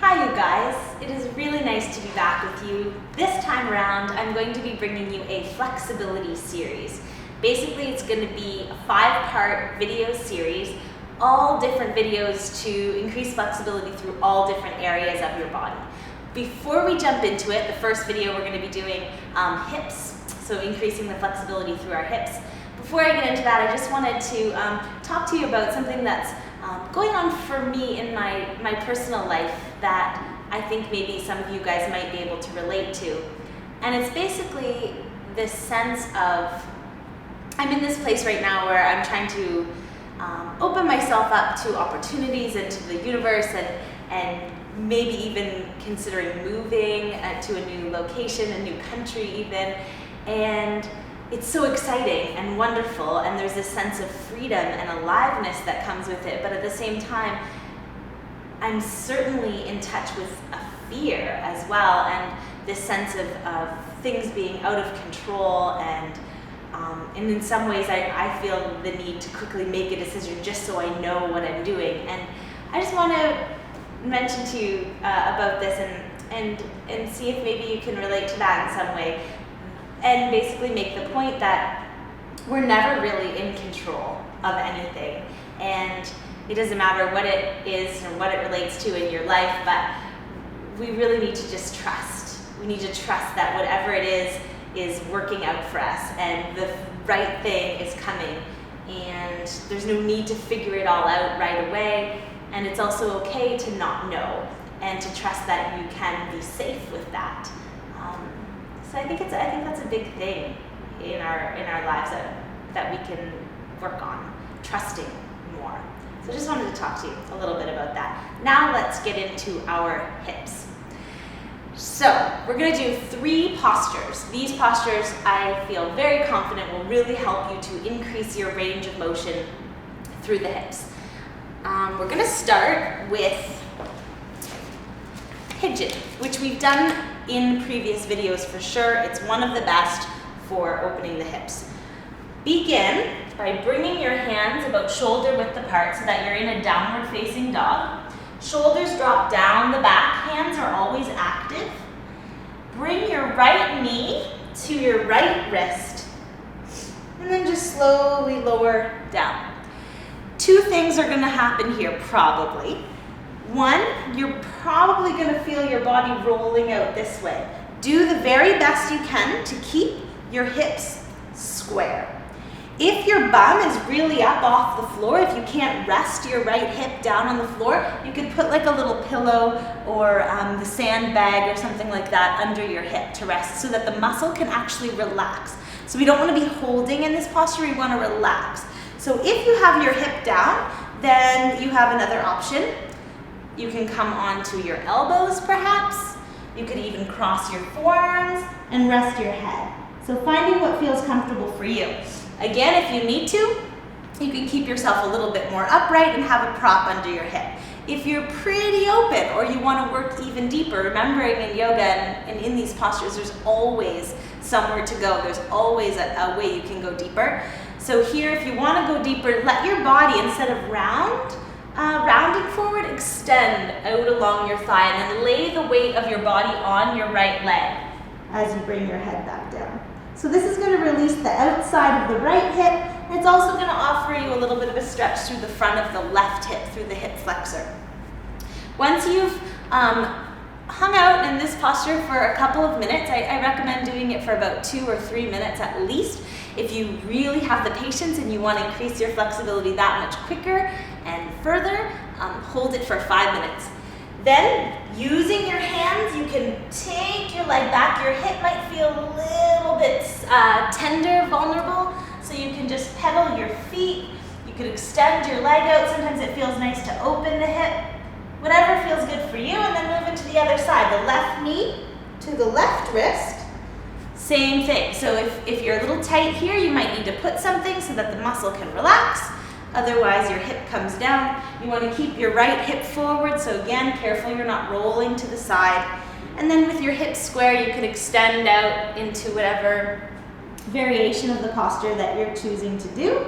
Hi you guys, it is really nice to be back with you. This time around, I'm going to be bringing you a flexibility series. Basically, it's going to be a 5-part video series, all different videos to increase flexibility through all different areas of your body. Before we jump into it, the first video we're going to be doing hips, so increasing the flexibility through our hips. Before I get into that, I just wanted to talk to you about something that's going on for me in my personal life that I think maybe some of you guys might be able to relate to. And it's basically this sense of, I'm in this place right now where I'm trying to open myself up to opportunities and to the universe and maybe even considering moving to a new location, a new country even. And it's so exciting and wonderful, and there's this sense of freedom and aliveness that comes with it, but at the same time, I'm certainly in touch with a fear as well, and this sense of things being out of control, and in some ways I feel the need to quickly make a decision just so I know what I'm doing. And I just want to mention to you about this and see if maybe you can relate to that in some way. And basically make the point that we're never really in control of anything. And it doesn't matter what it is or what it relates to in your life, but we really need to just trust. We need to trust that whatever it is working out for us, and the right thing is coming. And there's no need to figure it all out right away. And it's also okay to not know, and to trust that you can be safe with that. So I think that's a big thing in our lives that we can work on, trusting more. So I just wanted to talk to you a little bit about that. Now let's get into our hips. So we're going to do 3 postures. These postures, I feel very confident, will really help you to increase your range of motion through the hips. We're going to start with Pigeon, which we've done in previous videos for sure. It's one of the best for opening the hips. Begin by bringing your hands about shoulder width apart so that you're in a downward facing dog. Shoulders drop down the back, hands are always active. Bring your right knee to your right wrist, and then just slowly lower down. 2 things are going to happen here probably. 1, you're probably going to feel your body rolling out this way. Do the very best you can to keep your hips square. If your bum is really up off the floor, if you can't rest your right hip down on the floor, you could put like a little pillow or the sandbag or something like that under your hip to rest so that the muscle can actually relax. So we don't want to be holding in this posture, we want to relax. So if you have your hip down, then you have another option. You can come onto your elbows perhaps. You could even cross your forearms and rest your head. So finding what feels comfortable for you. Again, if you need to, you can keep yourself a little bit more upright and have a prop under your hip. If you're pretty open or you want to work even deeper, remembering in yoga and in these postures, there's always somewhere to go. There's always a way you can go deeper. So here, if you want to go deeper, let your body, instead of rounding forward, extend out along your thigh, and then lay the weight of your body on your right leg as you bring your head back down. So this is going to release the outside of the right hip, and it's also going to offer you a little bit of a stretch through the front of the left hip, through the hip flexor. Once you've hung out in this posture for a couple of minutes, I recommend doing it for about 2 or 3 minutes at least. If you really have the patience and you want to increase your flexibility that much quicker and further, hold it for 5 minutes. Then, using your hands, you can take your leg back. Your hip might feel a little bit tender, vulnerable, so you can just pedal your feet. You could extend your leg out. Sometimes it feels nice to open the hip. Whatever feels good for you, and then move into the other side. The left knee to the left wrist. Same thing. So if you're a little tight here, you might need to put something so that the muscle can relax. Otherwise, your hip comes down. You want to keep your right hip forward. So again, careful you're not rolling to the side. And then with your hips square, you can extend out into whatever variation of the posture that you're choosing to do.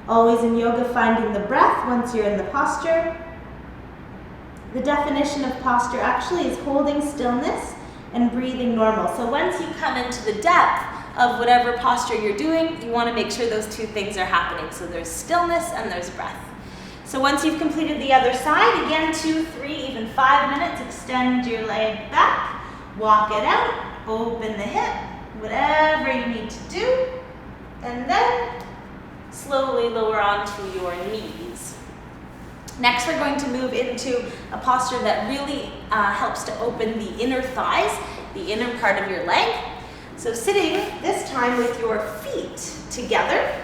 Always in yoga, finding the breath once you're in the posture. The definition of posture actually is holding stillness and breathing normal. So once you come into the depth of whatever posture you're doing, you want to make sure those two things are happening. So there's stillness and there's breath. So once you've completed the other side, again, 2, 3, even 5 minutes, extend your leg back, walk it out, open the hip, whatever you need to do, and then slowly lower onto your knees. Next, we're going to move into a posture that really helps to open the inner thighs, the inner part of your leg. So sitting this time with your feet together.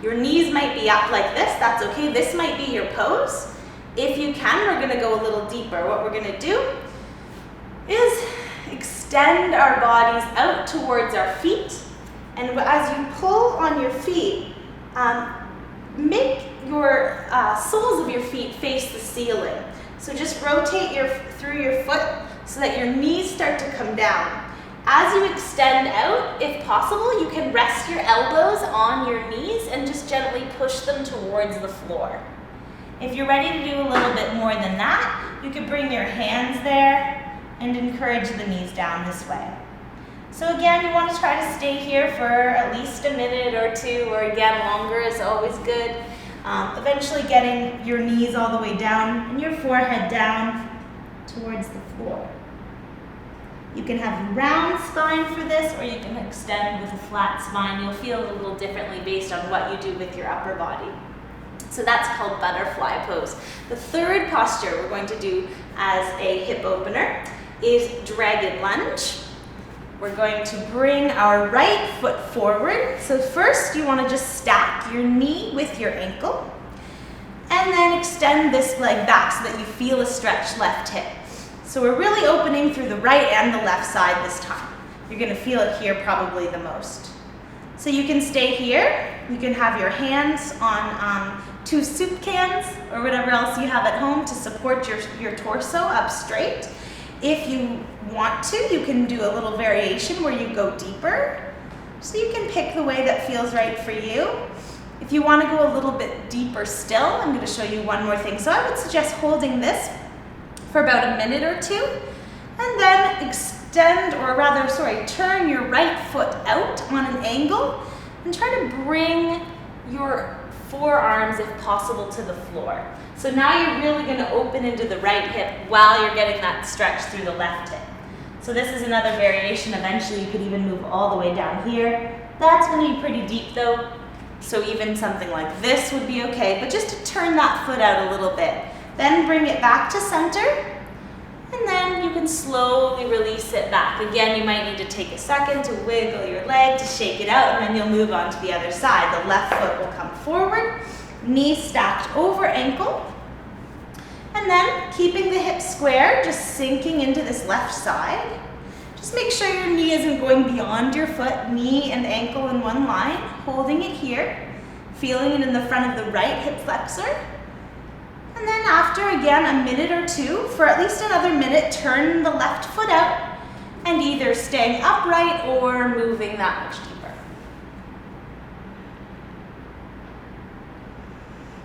Your knees might be up like this, that's okay. This might be your pose. If you can, we're gonna go a little deeper. What we're gonna do is extend our bodies out towards our feet. And as you pull on your feet, make your soles of your feet face the ceiling. So just rotate through your foot so that your knees start to come down. As you extend out, if possible, you can rest your elbows on your knees and just gently push them towards the floor. If you're ready to do a little bit more than that, you could bring your hands there and encourage the knees down this way. So again, you want to try to stay here for at least a minute or two, or again, longer is always good. Eventually getting your knees all the way down and your forehead down towards the floor. You can have a round spine for this, or you can extend with a flat spine. You'll feel it a little differently based on what you do with your upper body. So that's called butterfly pose. The third posture we're going to do as a hip opener is dragon lunge. We're going to bring our right foot forward. So first you want to just stack your knee with your ankle, and then extend this leg back so that you feel a stretched left hip. So we're really opening through the right and the left side this time. You're going to feel it here probably the most. So you can stay here. You can have your hands on 2 soup cans or whatever else you have at home to support your torso up straight. If you want to, you can do a little variation where you go deeper. So you can pick the way that feels right for you. If you want to go a little bit deeper still, I'm going to show you one more thing. So I would suggest holding this for about a minute or two, and then turn your right foot out on an angle and try to bring your forearms, if possible, to the floor. So now you're really going to open into the right hip while you're getting that stretch through the left hip. So this is another variation. Eventually you could even move all the way down here. That's going to be pretty deep though, so even something like this would be okay, but just to turn that foot out a little bit. Then bring it back to center, and then you can slowly release it back. Again, you might need to take a second to wiggle your leg to shake it out, and then you'll move on to the other side. The left foot will come forward, knee stacked over ankle, and then keeping the hips square, just sinking into this left side. Just make sure your knee isn't going beyond your foot, knee and ankle in one line, holding it here, feeling it in the front of the right hip flexor. And then after, again, a minute or two, for at least another minute, turn the left foot out and either staying upright or moving that much deeper.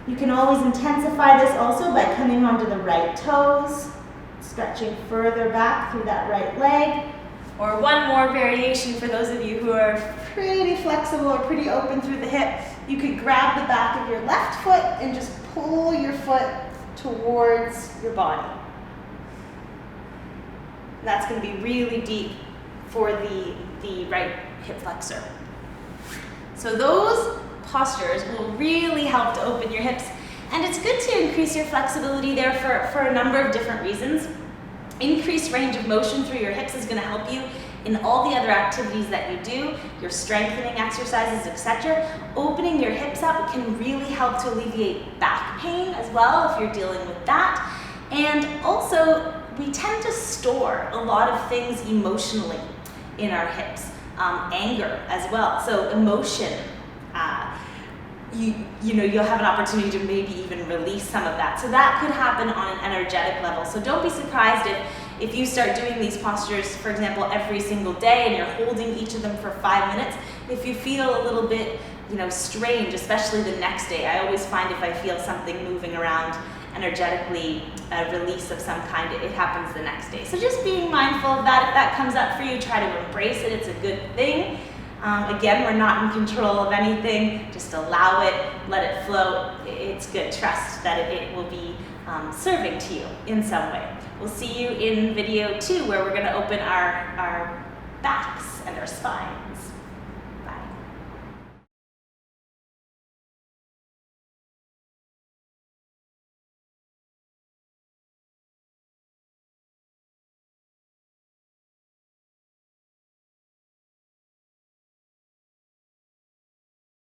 You can always intensify this also by coming onto the right toes, stretching further back through that right leg. Or one more variation for those of you who are pretty flexible or pretty open through the hip, you could grab the back of your left foot and just pull your foot towards your body. That's going to be really deep for the right hip flexor. So those postures will really help to open your hips, and it's good to increase your flexibility there for a number of different reasons. Increased range of motion through your hips is going to help you in all the other activities that you do, your strengthening exercises, etc. Opening your hips up can really help to alleviate back pain as well if you're dealing with that. And also, we tend to store a lot of things emotionally in our hips, anger as well. So emotion, you'll have an opportunity to maybe even release some of that. So that could happen on an energetic level. So don't be surprised if you start doing these postures, for example, every single day, and you're holding each of them for 5 minutes. If you feel a little bit, strange, especially the next day. I always find if I feel something moving around energetically a release of some kind, it happens the next day. So just being mindful of that. If that comes up for you, try to embrace it. It's a good thing. Again, we're not in control of anything. Just allow it, let it flow. It's good. Trust that it will be serving to you in some way. We'll see you in video 2, where we're going to open our backs and our spines.